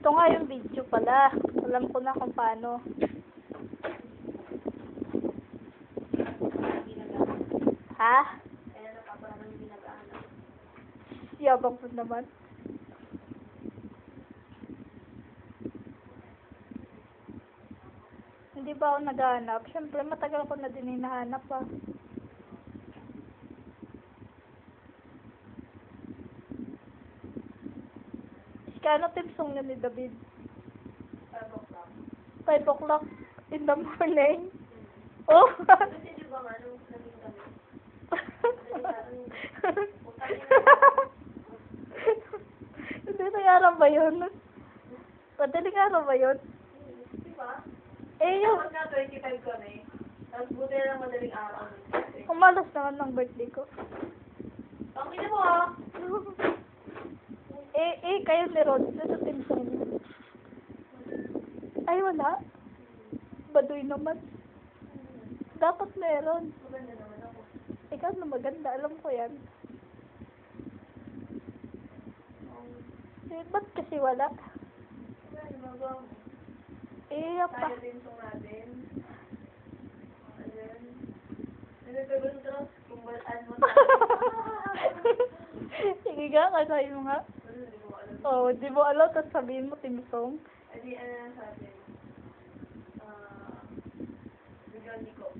Ito nga yung video pala. Alam ko na kung paano. Ha? Yabang po naman. Hindi ba ako naghahanap? Siyempre, matagal ko na din hinahanap ah. Kano team song na ni David? 5 o'clock in the morning. Oh! Hindi na ba yun? Madaling araw ba yun? Diba? Eh, yung... Tapos nga 25 ko na eh. Tapos buti na lang madaling araw. Umalas naman ng birthday ko. Ang ina mo ah! Kayo ni Rod, sa team song niya. Ay, wala. Baduy naman. Dapat meron. Maganda naman ako. Ikaw na maganda, alam ko yan. Ba't kasi wala? Ano magawa mo? Pa. Kaya din song natin. Ayun. Nagagawin ko kung balaan mo Sige nga, kasahin mo nga. Oo, di mo alam, tapos sabihin mo, team song. Adi, ano sa atin? Bigyan ko.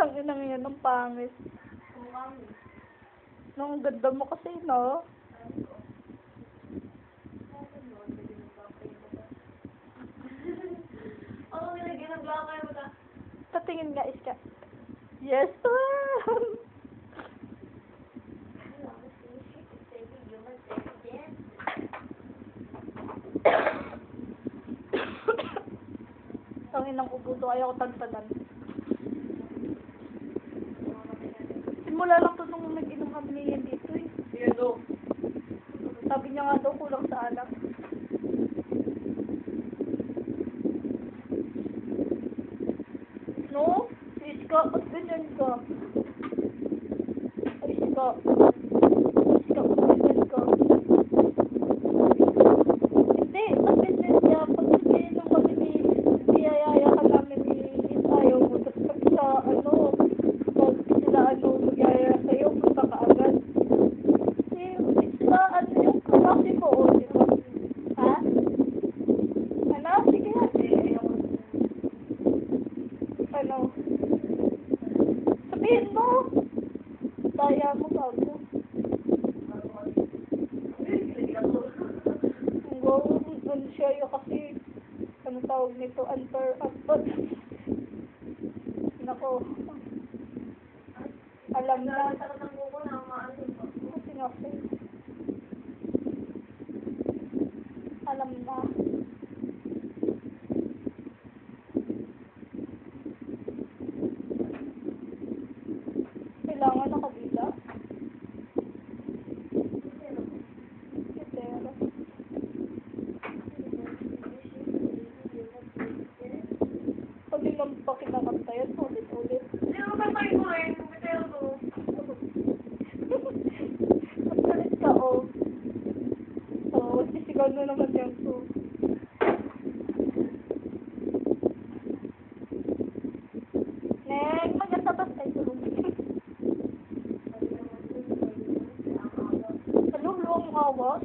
Sang inang yan, ang pangit. Kumukha mo. Nung ganda mo kasi, no? Oo, nilagyan ng blanco yung mata. Patingin nga, Iska. Yes! Ang inang ubuto, ayaw ko tagtagan. Simula lang to nung nag-inom kami niyan dito eh. Weirdo. Sabi niya nga daw kulang sa alak. No? Iska, at ganyan ka. Iska. Iska, at ganyan ka. Hindi, at ganyan niya. Pag nag-inom kami ni biyayaya ka namin ni ayaw mo. Tapos pag sa pag sila magyayaya sa'yo, punta ka agad. Iska, yung kasi ko, di ba? Ha? Ano? Sige nga. Ano? Sabihin mo! Daya mo bago. Ang siya yung kasi, ano tawag nito, Nako. Alam na. Kasi nga, alam na. Kailangan nakabila. Pero, pag ilang pa kinakanta yan, ulit-ulit. Hindi mo ba tayo ko eh? Bitayo ko. Magsalit ka, oh. Oo, sisigaw na naman yan, so. Neng, maganda ba tayo tulong? Luwang awas.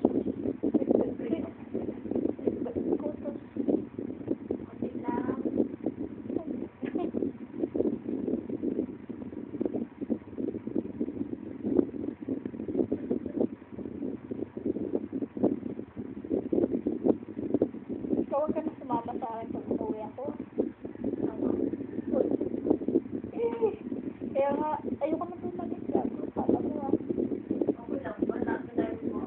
Huwag ka na sumama sa akin pag uwi ako. Kaya nga, ayoko na po mag-exam. Kala ko ah. Okay lang. Wala ka tayo mo.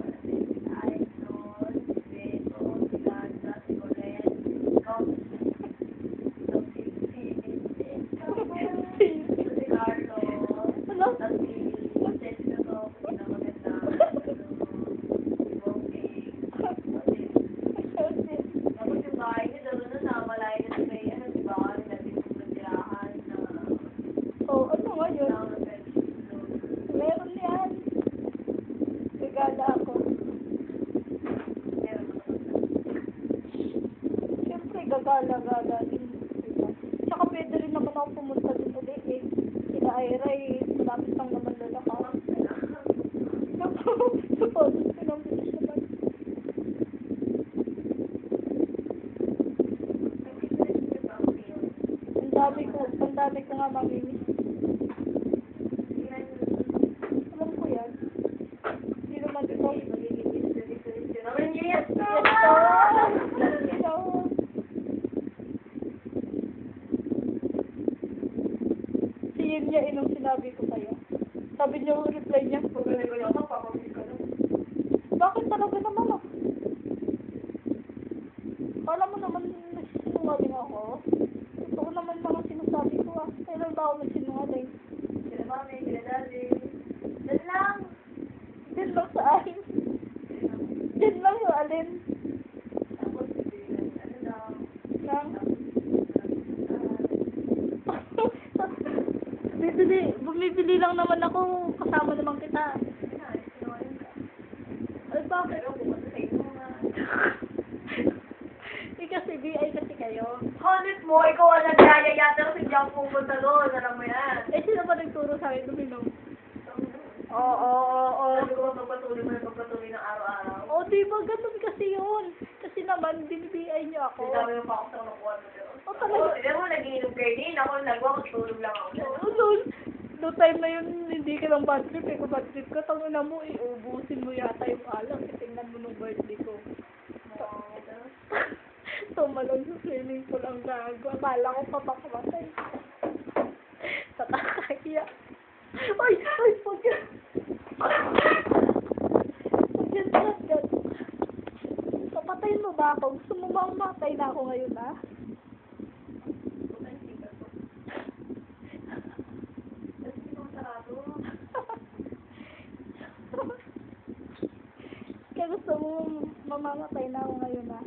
mag-aalaga din. Diba? Tsaka pwede rin naman ako pumunta dun ulit eh. Sila Ira eh, malapit lang naman lalakaw. Suppose, pinambilis naman. Ang dami ko nga mamimiss. Alam ko yan. Hindi naman ito. Yes, Si Yin niya inong sinabi ko sa'yo. Sabi niya, reply niya. Bakit talaga naman ah? Alam mo naman, nagsisinungaling ako. Totoo naman mga sinasabi ko ah. Kailan ba ako nagsinungaling? Sila mami, sila daddy. Yan lang. Din lang sa akin. Din lang yung alin. Tapos, ano lang. Nang. Bumibili lang naman ako. Kasama naman kita. Ay, bakit? Eh, kasi BI kasi kayo. Honest mo, ikaw ang nagyayaya pero si Jam pumunta doon. Alam mo yan. Eh, sino ba nagturo sa akin duminom? Oo. Sabi ko, magpatuloy mo yung pagpatuloy ng araw-araw. O, di ba? Ganun kasi yun. Kasi naman, binibigay niyo ako. Ang dami yung pa ako sa nakuha mo doon. O, talaga. Alam mo, nag-iinom kayo din. Ako nagwa, magtulog lang ako. Oo, lol. No time na yun, hindi ka lang bad trip. Eh, kung bad trip ka, tangina mo, ubusin mo yata yung alak. Tingnan mo nung birthday ko. Tumalon sa swimming pool ang gago. Akala ko papakamatay. Tatakaya. Ay, pag yan. Pag yan, God. Papatayin mo ba ako? Gusto mo ba mamatay na ako ngayon, ha? Kaya gusto mo mamamatay na ako ngayon, ha?